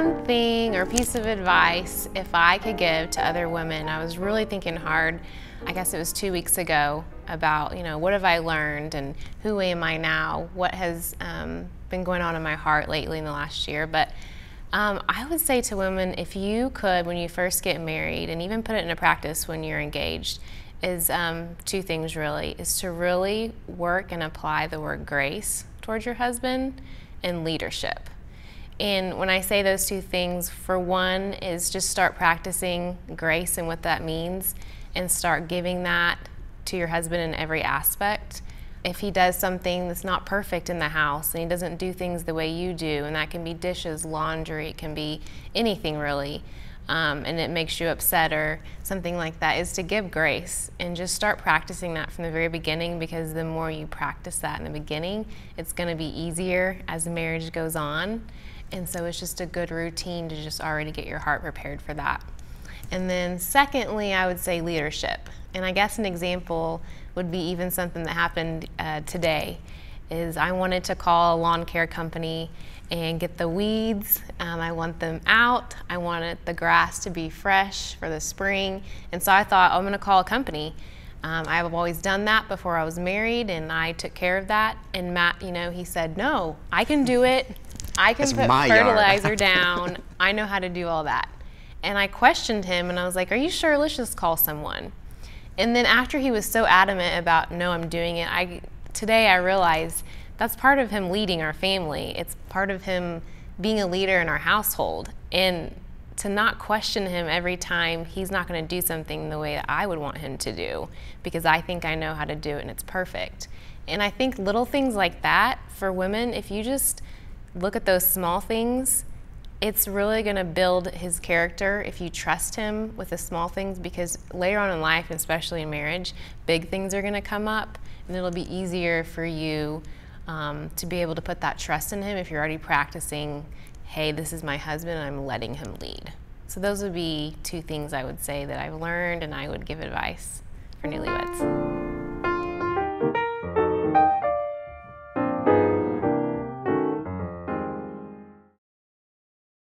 one thing or piece of advice if I could give to other women, I was really thinking hard, I guess it was 2 weeks ago, about, what have I learned and who am I now? What has been going on in my heart lately in the last year? But I would say to women, if you could, when you first get married, and even put it into practice when you're engaged, is two things really, is to really work and apply the word grace towards your husband and leadership. And when I say those two things, for one is just start practicing grace and what that means, and start giving that to your husband in every aspect. If he does something that's not perfect in the house and he doesn't do things the way you do, and that can be dishes, laundry, it can be anything really, and it makes you upset or something like that, is to give grace and just start practicing that from the very beginning, because the more you practice that in the beginning, it's going to be easier as the marriage goes on. And so it's just a good routine to just already get your heart prepared for that. And then secondly, I would say leadership. And I guess an example would be even something that happened today, is I wanted to call a lawn care company and get the weeds. I want them out. I wanted the grass to be fresh for the spring. And so I thought, I'm gonna call a company. I've always done that before I was married, and I took care of that. And Matt, he said, no, I can do it. I can put fertilizer down. I know how to do all that. And I questioned him, and I was like, are you sure? Let's just call someone. And then after he was so adamant about, no, I'm doing it, today I realized that's part of him leading our family. It's part of him being a leader in our household. And to not question him every time he's not going to do something the way that I would want him to do, because I think I know how to do it and it's perfect. And I think little things like that for women, if you just look at those small things, it's really going to build his character if you trust him with the small things, because later on in life, especially in marriage, big things are going to come up, and it'll be easier for you to be able to put that trust in him if you're already practicing, hey, this is my husband and I'm letting him lead. So those would be two things I would say that I've learned and I would give advice for newlyweds.